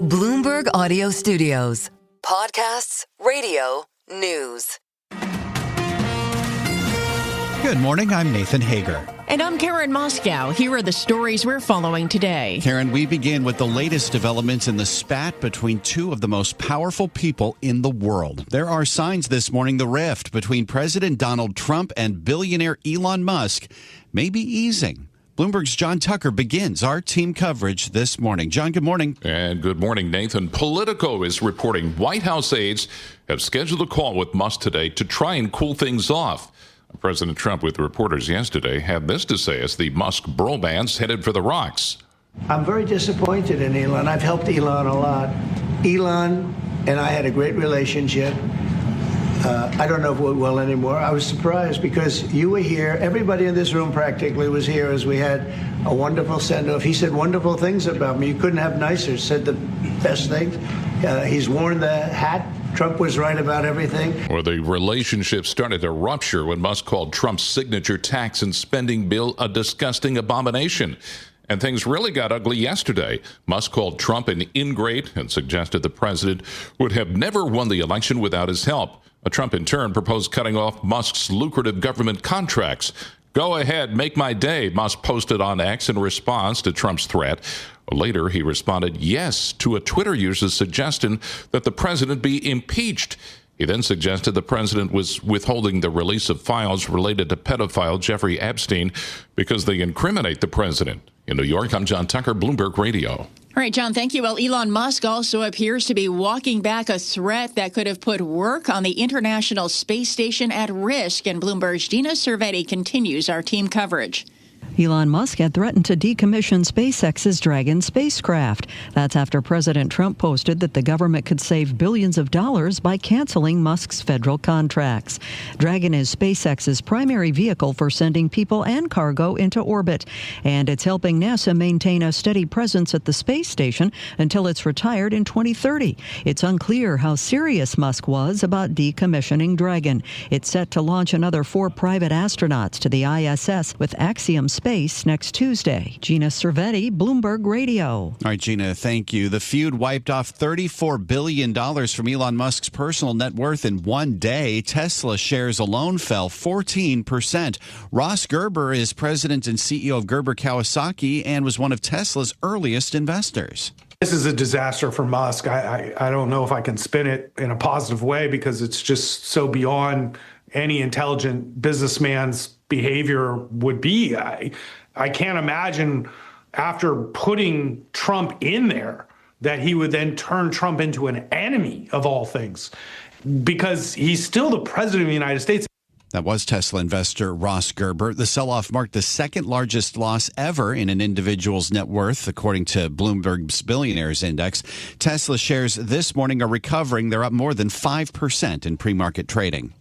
Bloomberg Audio Studios. Podcasts, radio, news. Good morning, I'm Nathan Hager. And I'm Karen Moscow. Here are the stories we're following today. Karen, we begin with the latest developments in the spat between two of the most powerful people in the world. There are signs this morning the rift between President Donald Trump and billionaire Elon Musk may be easing. Bloomberg's John Tucker begins our team coverage this morning. John, good morning. And good morning, Nathan. Politico is reporting White House aides have scheduled a call with Musk today to try and cool things off. President Trump, with reporters yesterday, had this to say as the Musk bromance headed for the rocks. I'm very disappointed in Elon. I've helped Elon a lot. Elon and I had a great relationship. I don't know if we're well anymore. I was surprised because you were here. Everybody in this room practically was here as we had a wonderful send-off. He said wonderful things about me. You couldn't have nicer. Said the best things. He's worn the hat. Trump was right about everything. Well, the relationship started to rupture when Musk called Trump's signature tax and spending bill a disgusting abomination. And things really got ugly yesterday. Musk called Trump an ingrate and suggested the president would have never won the election without his help. Trump, in turn, proposed cutting off Musk's lucrative government contracts. Go ahead, make my day, Musk posted on X in response to Trump's threat. Later, he responded yes to a Twitter user's suggestion that the president be impeached. He then suggested the president was withholding the release of files related to pedophile Jeffrey Epstein because they incriminate the president. In New York, I'm John Tucker, Bloomberg Radio. All right, John, thank you. Well, Elon Musk also appears to be walking back a threat that could have put work on the International Space Station at risk. And Bloomberg's Gina Cervetti continues our team coverage. Elon Musk had threatened to decommission SpaceX's Dragon spacecraft. That's after President Trump posted that the government could save billions of dollars by canceling Musk's federal contracts. Dragon is SpaceX's primary vehicle for sending people and cargo into orbit, and it's helping NASA maintain a steady presence at the space station until it's retired in 2030. It's unclear how serious Musk was about decommissioning Dragon. It's set to launch another 4 private astronauts to the ISS with Axiom Space next Tuesday. Gina Cervetti, Bloomberg Radio. All right, Gina, thank you. The feud wiped off $34 billion from Elon Musk's personal net worth in one day. Tesla shares alone fell 14%. Ross Gerber is president and CEO of Gerber Kawasaki and was one of Tesla's earliest investors. This is a disaster for Musk. I don't know if I can spin it in a positive way because it's just so beyond any intelligent businessman's behavior would be. I can't imagine after putting Trump in there that he would then turn Trump into an enemy of all things, because he's still the president of the United States. That was Tesla investor Ross Gerber. The sell-off marked the second largest loss ever in an individual's net worth, according to Bloomberg's Billionaires Index. Tesla shares this morning are recovering. They're up more than 5% in pre-market trading.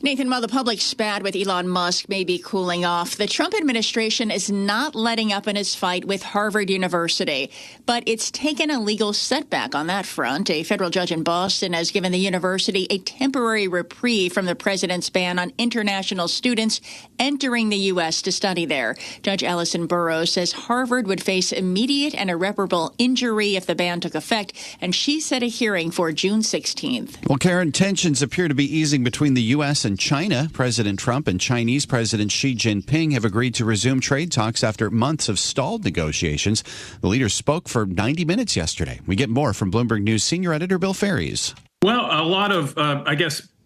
Nathan, while the public spat with Elon Musk may be cooling off, the Trump administration is not letting up in its fight with Harvard University. But it's taken a legal setback on that front. A federal judge in Boston has given the university a temporary reprieve from the president's ban on international students entering the U.S. to study there. Judge Allison Burroughs says Harvard would face immediate and irreparable injury if the ban took effect, and she set a hearing for June 16th. Well, Karen, tensions appear to be easing between the U.S. and China. President Trump and Chinese President Xi Jinping have agreed to resume trade talks after months of stalled negotiations. The leaders spoke for 90 minutes yesterday. We get more from Bloomberg News senior editor Bill Ferries. Well, a lot of,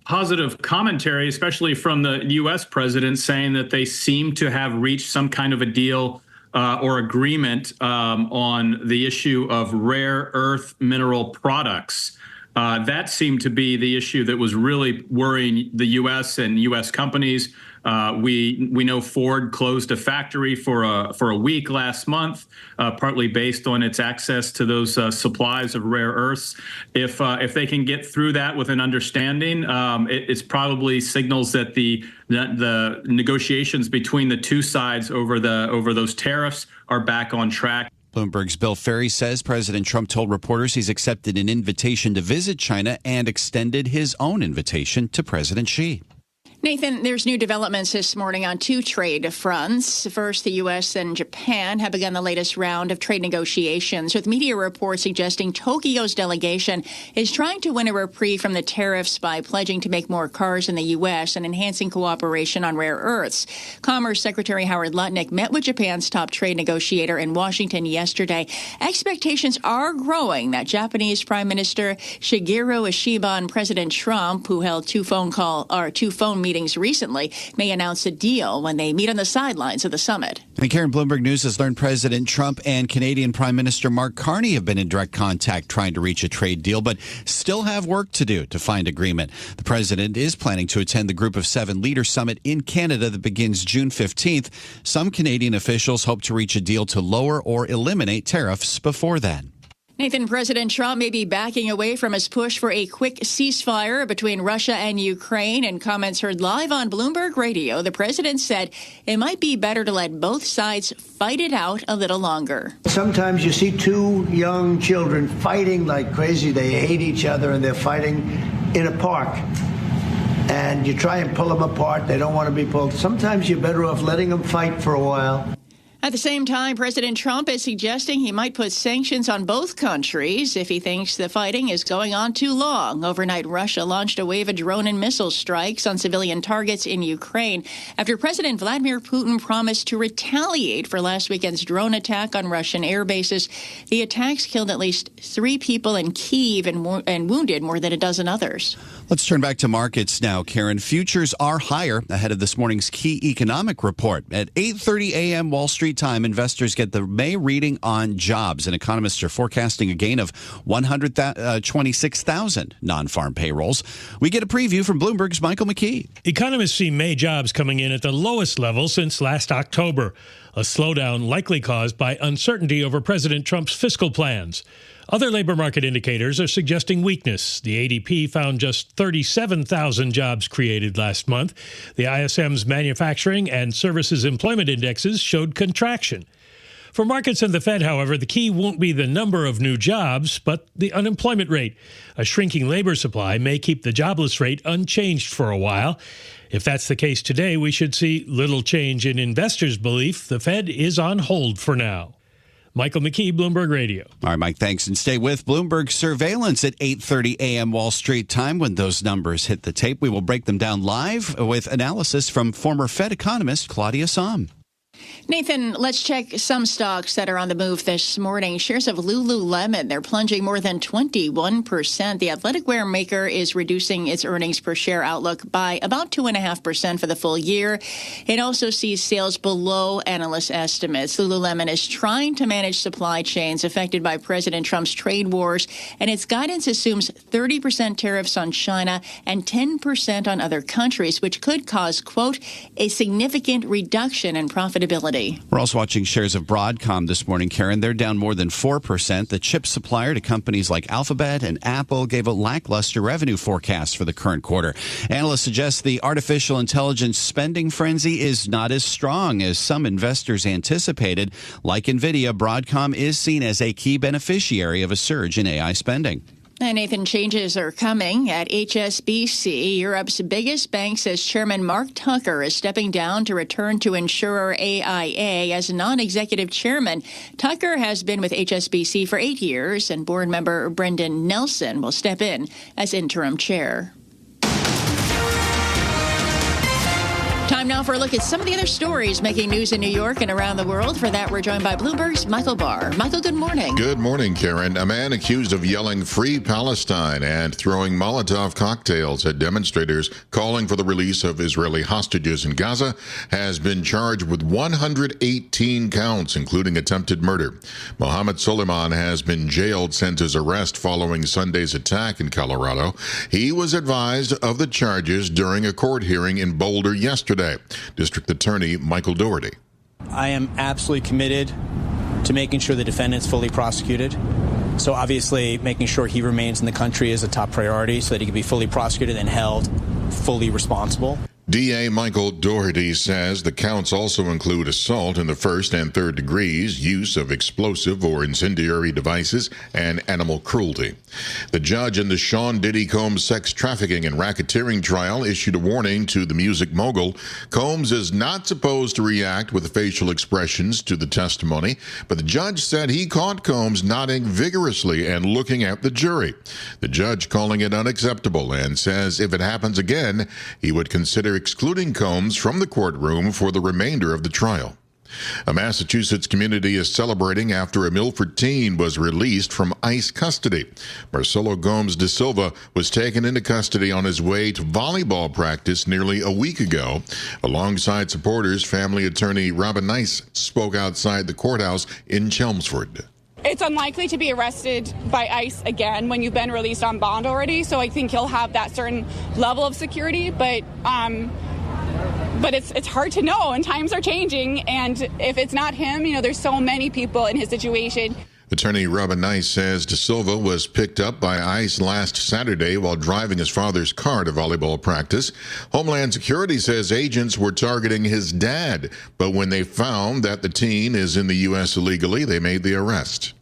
positive commentary, especially from the U.S. president, saying that they seem to have reached some kind of a deal or agreement on the issue of rare earth mineral products. That seemed to be the issue that was really worrying the U.S. and U.S. companies. We know Ford closed a factory for a week last month, partly based on its access to those supplies of rare earths. If they can get through that with an understanding, it's probably signals that the negotiations between the two sides over those tariffs are back on track. Bloomberg's Bill Ferry says President Trump told reporters he's accepted an invitation to visit China and extended his own invitation to President Xi. Nathan, there's new developments this morning on two trade fronts. First, the U.S. and Japan have begun the latest round of trade negotiations, with media reports suggesting Tokyo's delegation is trying to win a reprieve from the tariffs by pledging to make more cars in the U.S. and enhancing cooperation on rare earths. Commerce Secretary Howard Lutnick met with Japan's top trade negotiator in Washington yesterday. Expectations are growing that Japanese Prime Minister Shigeru Ishiba and President Trump, who held two phone meetings recently, may announce a deal when they meet on the sidelines of the summit. And Karen, Bloomberg News has learned President Trump and Canadian Prime Minister Mark Carney have been in direct contact trying to reach a trade deal, but still have work to do to find agreement. The president is planning to attend the Group of Seven Leader Summit in Canada that begins June 15th. Some Canadian officials hope to reach a deal to lower or eliminate tariffs before then. Nathan, President Trump may be backing away from his push for a quick ceasefire between Russia and Ukraine. In comments heard live on Bloomberg Radio, the president said it might be better to let both sides fight it out a little longer. Sometimes you see two young children fighting like crazy. They hate each other and they're fighting in a park. And you try and pull them apart. They don't want to be pulled. Sometimes you're better off letting them fight for a while. At the same time, President Trump is suggesting he might put sanctions on both countries if he thinks the fighting is going on too long. Overnight, Russia launched a wave of drone and missile strikes on civilian targets in Ukraine after President Vladimir Putin promised to retaliate for last weekend's drone attack on Russian air bases. The attacks killed at least 3 people in Kyiv and wounded more than a dozen others. Let's turn back to markets now, Karen. Futures are higher ahead of this morning's key economic report. At 8:30 a.m. Wall Street time, investors get the May reading on jobs, and economists are forecasting a gain of 126,000 non-farm payrolls. We get a preview from Bloomberg's Michael McKee. Economists see May jobs coming in at the lowest level since last October, a slowdown likely caused by uncertainty over President Trump's fiscal plans. Other labor market indicators are suggesting weakness. The ADP found just 37,000 jobs created last month. The ISM's manufacturing and services employment indexes showed contraction. For markets and the Fed, however, the key won't be the number of new jobs, but the unemployment rate. A shrinking labor supply may keep the jobless rate unchanged for a while. If that's the case today, we should see little change in investors' belief the Fed is on hold for now. Michael McKee, Bloomberg Radio. All right, Mike, thanks. And stay with Bloomberg Surveillance at 8:30 a.m. Wall Street time. When those numbers hit the tape, we will break them down live with analysis from former Fed economist Claudia Sahm. Nathan, let's check some stocks that are on the move this morning. Shares of Lululemon, they're plunging more than 21%. The athletic wear maker is reducing its earnings per share outlook by about 2.5% for the full year. It also sees sales below analyst estimates. Lululemon is trying to manage supply chains affected by President Trump's trade wars, and its guidance assumes 30% tariffs on China and 10% on other countries, which could cause, quote, a significant reduction in profitability. We're also watching shares of Broadcom this morning, Karen. They're down more than 4%. The chip supplier to companies like Alphabet and Apple gave a lackluster revenue forecast for the current quarter. Analysts suggest the artificial intelligence spending frenzy is not as strong as some investors anticipated. Like NVIDIA, Broadcom is seen as a key beneficiary of a surge in AI spending. And Nathan, changes are coming at HSBC. Europe's biggest bank says Chairman Mark Tucker is stepping down to return to insurer AIA as non-executive chairman. Tucker has been with HSBC for 8 years, and board member Brendan Nelson will step in as interim chair. Time now for a look at some of the other stories making news in New York and around the world. For that, we're joined by Bloomberg's Michael Barr. Michael, good morning. Good morning, Karen. A man accused of yelling "Free Palestine" and throwing Molotov cocktails at demonstrators calling for the release of Israeli hostages in Gaza has been charged with 118 counts, including attempted murder. Mohammed Suleiman has been jailed since his arrest following Sunday's attack in Colorado. He was advised of the charges during a court hearing in Boulder yesterday. District Attorney Michael Doherty. I am absolutely committed to making sure the defendant's fully prosecuted. So obviously making sure he remains in the country is a top priority so that he can be fully prosecuted and held fully responsible. DA Michael Doherty says the counts also include assault in the first and third degrees, use of explosive or incendiary devices, and animal cruelty. The judge in the Sean Diddy Combs sex trafficking and racketeering trial issued a warning to the music mogul. Combs is not supposed to react with facial expressions to the testimony, but the judge said he caught Combs nodding vigorously and looking at the jury. The judge calling it unacceptable and says if it happens again, he would consider excluding Combs from the courtroom for the remainder of the trial. A Massachusetts community is celebrating after a Milford teen was released from ICE custody. Marcelo Gomes da Silva was taken into custody on his way to volleyball practice nearly a week ago. Alongside supporters, family attorney Robin Nice spoke outside the courthouse in Chelmsford. It's unlikely to be arrested by ICE again when you've been released on bond already, so I think he'll have that certain level of security, but it's hard to know, and times are changing, and if it's not him, there's so many people in his situation. Attorney Robin Nice says Da Silva was picked up by ICE last Saturday while driving his father's car to volleyball practice. Homeland Security says agents were targeting his dad, but when they found that the teen is in the U.S. illegally, they made the arrest.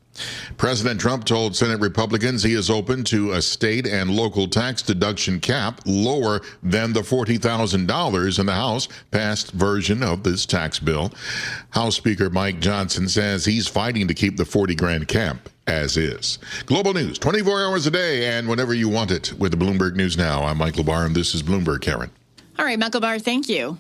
President Trump told Senate Republicans he is open to a state and local tax deduction cap lower than the $40,000 in the House passed version of this tax bill. House Speaker Mike Johnson says he's fighting to keep the $40,000 cap as is. Global news, 24 hours a day and whenever you want it with the Bloomberg News Now. I'm Mike Labar, and this is Bloomberg, Karen. All right, Michael Barr, thank you.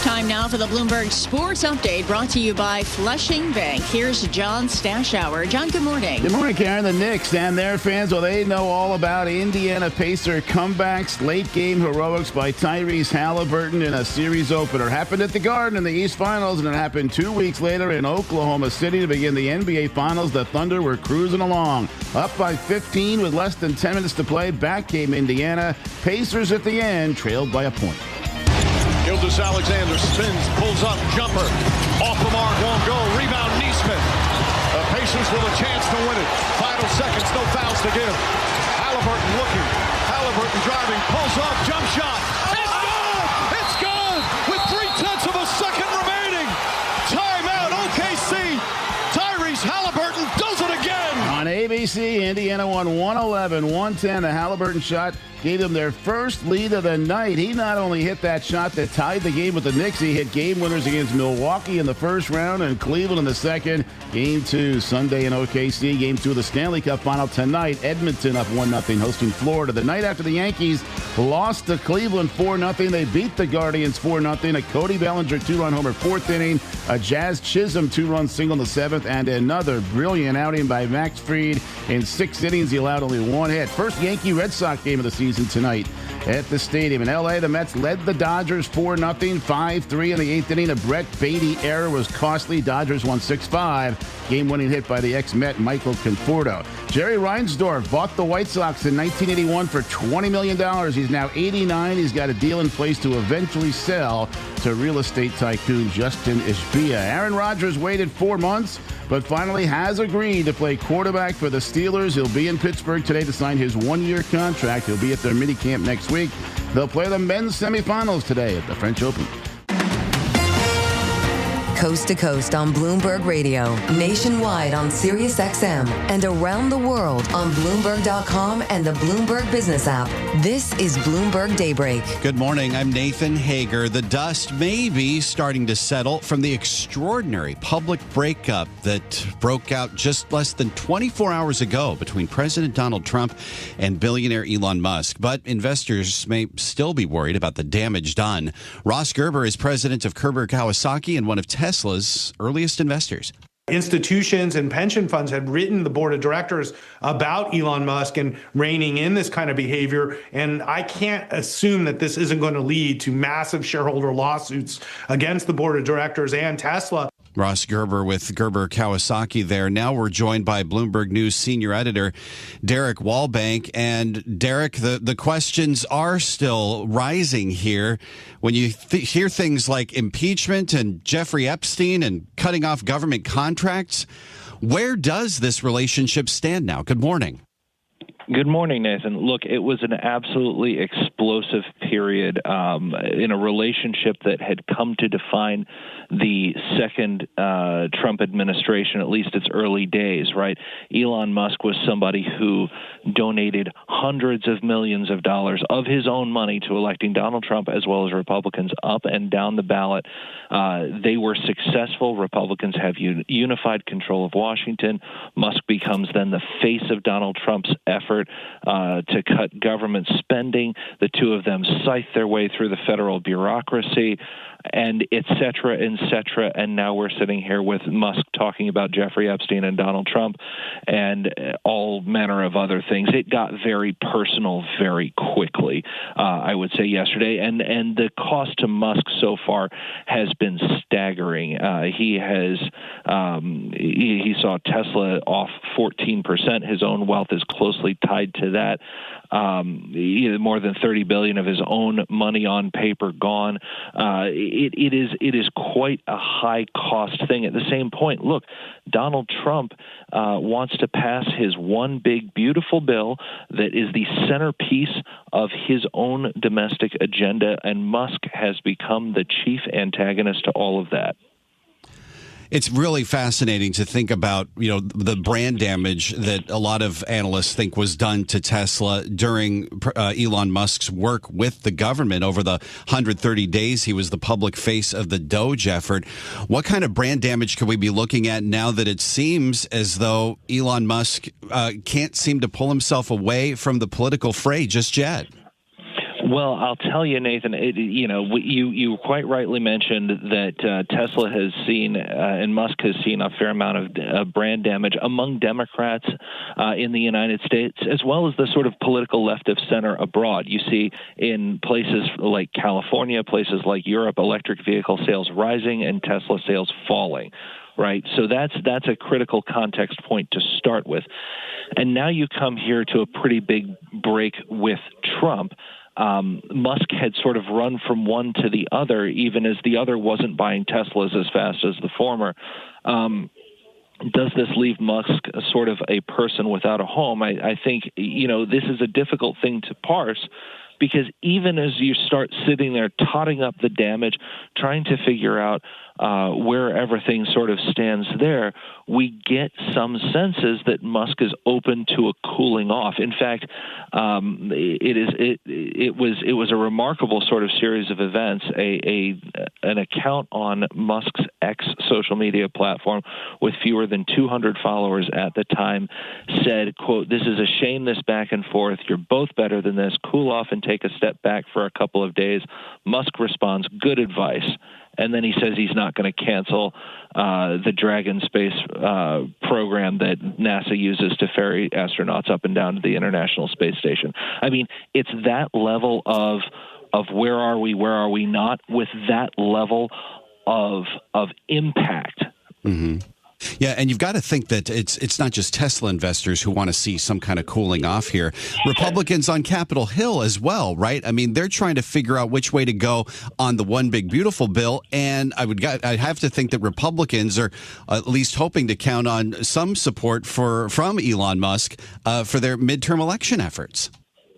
Time now for the Bloomberg Sports Update, brought to you by Flushing Bank. Here's John Stashower. John, good morning. Good morning, Karen. The Knicks and their fans, well, they know all about Indiana Pacer comebacks, late-game heroics by Tyrese Halliburton in a series opener. Happened at the Garden in the East Finals, and it happened 2 weeks later in Oklahoma City to begin the NBA Finals. The Thunder were cruising along. Up by 15 with less than 10 minutes to play. Back came Indiana. Pacers at the end trailed by a point. Gilgeous-Alexander spins, pulls up, jumper. Off the mark, won't go. Rebound, Neesmith. The Pacers with a chance to win it. Final seconds, no fouls to give. Halliburton looking. Halliburton driving, pulls up, jump shot. It's good! It's good! With 0.3 of a second remaining. Timeout, OKC. Tyrese Halliburton does it again. On ABC, Indiana won 111-110. The Halliburton shot gave them their first lead of the night. He not only hit that shot that tied the game with the Knicks, he hit game winners against Milwaukee in the first round and Cleveland in the second. Game 2 Sunday in OKC. Game 2 of the Stanley Cup final tonight. Edmonton up 1-0 hosting Florida. The night after the Yankees lost to Cleveland 4-0. They beat the Guardians 4-0. A Cody Bellinger 2-run homer 4th inning. A Jazz Chisholm 2-run single in the 7th. And another brilliant outing by Max Fried. In 6 innings, he allowed only 1 hit. First Yankee-Red Sox game of the season tonight at the stadium. In L.A., the Mets led the Dodgers 4-0, 5-3 in the 8th inning. A Brett Beatty error was costly. Dodgers won 6-5. Game-winning hit by the ex-Met Michael Conforto. Jerry Reinsdorf bought the White Sox in 1981 for $20 million. He's now 89. He's got a deal in place to eventually sell to real estate tycoon Justin Ishbia. Aaron Rodgers waited 4 months, but finally has agreed to play quarterback for the Steelers. He'll be in Pittsburgh today to sign his 1-year contract. He'll be at their minicamp next week. They'll play the men's semifinals today at the French Open. Coast to coast on Bloomberg Radio, nationwide on Sirius XM, and around the world on Bloomberg.com and the Bloomberg Business app. This is Bloomberg Daybreak. Good morning. I'm Nathan Hager. The dust may be starting to settle from the extraordinary public breakup that broke out just less than 24 hours ago between President Donald Trump and billionaire Elon Musk. But investors may still be worried about the damage done. Ross Gerber is president of Gerber Kawasaki and one of Tesla's earliest investors. Institutions and pension funds had written the board of directors about Elon Musk and reining in this kind of behavior. And I can't assume that this isn't going to lead to massive shareholder lawsuits against the board of directors and Tesla. Ross Gerber with Gerber Kawasaki there. Now we're joined by Bloomberg News senior editor Derek Wallbank. And Derek, the questions are still rising here. When you hear things like impeachment and Jeffrey Epstein and cutting off government contracts, where does this relationship stand now? Good morning. Good morning, Nathan. Look, it was an absolutely explosive period in a relationship that had come to define the second Trump administration, at least its early days, right? Elon Musk was somebody who donated hundreds of millions of dollars of his own money to electing Donald Trump as well as Republicans up and down the ballot. They were successful. Republicans have unified control of Washington. Musk becomes then the face of Donald Trump's effort to cut government spending. The two of them scythe their way through the federal bureaucracy, and et cetera, et cetera. And now we're sitting here with Musk talking about Jeffrey Epstein and Donald Trump and all manner of other things. It got very personal very quickly, I would say, yesterday. And the cost to Musk so far has been staggering. He saw Tesla off 14%. His own wealth is closely tied to that. More than $30 billion of his own money on paper gone. It is quite a high cost thing. At the same point, look, Donald Trump wants to pass his one big beautiful bill that is the centerpiece of his own domestic agenda, and Musk has become the chief antagonist to all of that. It's really fascinating to think about, the brand damage that a lot of analysts think was done to Tesla during Elon Musk's work with the government over the 130 days he was the public face of the Doge effort. What kind of brand damage could we be looking at now that it seems as though Elon Musk can't seem to pull himself away from the political fray just yet? Well, I'll tell you, Nathan, you quite rightly mentioned that Tesla has seen and Musk has seen a fair amount of brand damage among Democrats in the United States, as well as the sort of political left of center abroad. You see in places like California, places like Europe, electric vehicle sales rising and Tesla sales falling. Right. So that's a critical context point to start with. And now you come here to a pretty big break with Trump. Musk had sort of run from one to the other, even as the other wasn't buying Teslas as fast as the former. Does this leave Musk sort of a person without a home? I think, this is a difficult thing to parse, because even as you start sitting there totting up the damage, trying to figure out where everything sort of stands there, we get some senses that Musk is open to a cooling off. In fact, it was a remarkable sort of series of events. An account on Musk's X social media platform with fewer than 200 followers at the time said, quote, "This is a shame, this back and forth. You're both better than this. Cool off and take a step back for a couple of days." Musk responds, "Good advice." And then he says he's not going to cancel the Dragon space program that NASA uses to ferry astronauts up and down to the International Space Station. I mean, it's that level of where are we not, with that level of impact. Mm-hmm. Yeah, and you've got to think that it's not just Tesla investors who want to see some kind of cooling off here. Republicans on Capitol Hill as well, right? I mean, they're trying to figure out which way to go on the one big beautiful bill, and I'd have to think that Republicans are at least hoping to count on some support from Elon Musk for their midterm election efforts.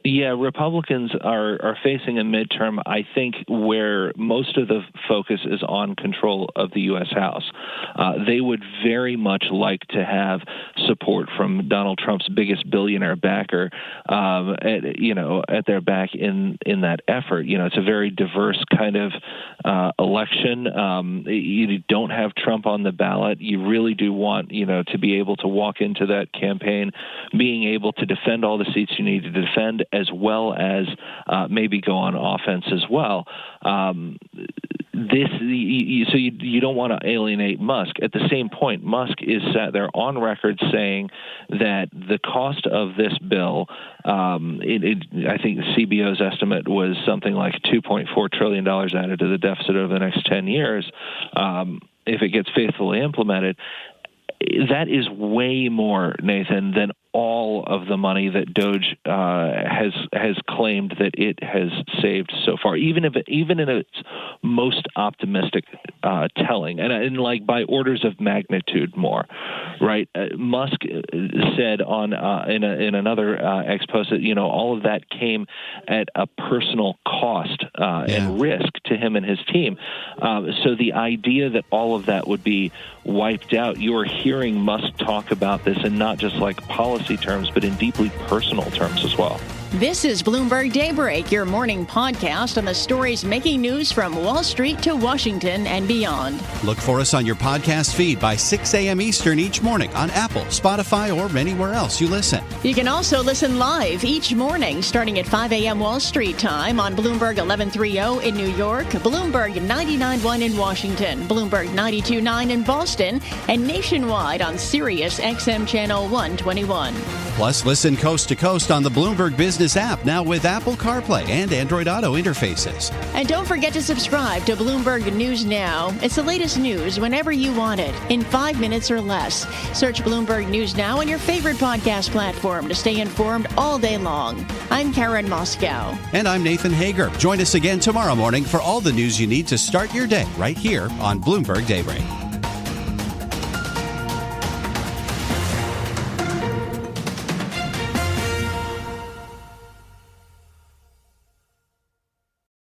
Yeah, Republicans are facing a midterm, I think, where most of the focus is on control of the U.S. House. They would very much like to have support from Donald Trump's biggest billionaire backer, at their back in that effort. It's a very diverse kind of election. You don't have Trump on the ballot. You really do want, to be able to walk into that campaign being able to defend all the seats you need to defend, as well as maybe go on offense as well. So you don't want to alienate Musk. At the same point, Musk is sat there on record saying that the cost of this bill, I think the CBO's estimate was something like $2.4 trillion added to the deficit over the next 10 years, if it gets faithfully implemented. That is way more, Nathan, than all of the money that Doge has claimed that it has saved so far, even in its most optimistic telling, and like by orders of magnitude more, right? Musk said in another X post that all of that came at a personal cost and risk to him and his team. So the idea that all of that would be wiped out, you're hearing Musk talk about this in not just like policy terms, but in deeply personal terms as well. This is Bloomberg Daybreak, your morning podcast on the stories making news from Wall Street to Washington and beyond. Look for us on your podcast feed by 6 a.m. Eastern each morning on Apple, Spotify, or anywhere else you listen. You can also listen live each morning starting at 5 a.m. Wall Street time on Bloomberg 1130 in New York, Bloomberg 99.1 in Washington, Bloomberg 92.9 in Boston, and nationwide on Sirius XM Channel 121. Plus, listen coast to coast on the Bloomberg Business app, now with Apple CarPlay and Android Auto interfaces. And don't forget to subscribe to Bloomberg News Now. It's the latest news whenever you want it, in 5 minutes or less. Search Bloomberg News Now on your favorite podcast platform to stay informed all day long. I'm Karen Moscow. And I'm Nathan Hager. Join us again tomorrow morning for all the news you need to start your day right here on Bloomberg Daybreak.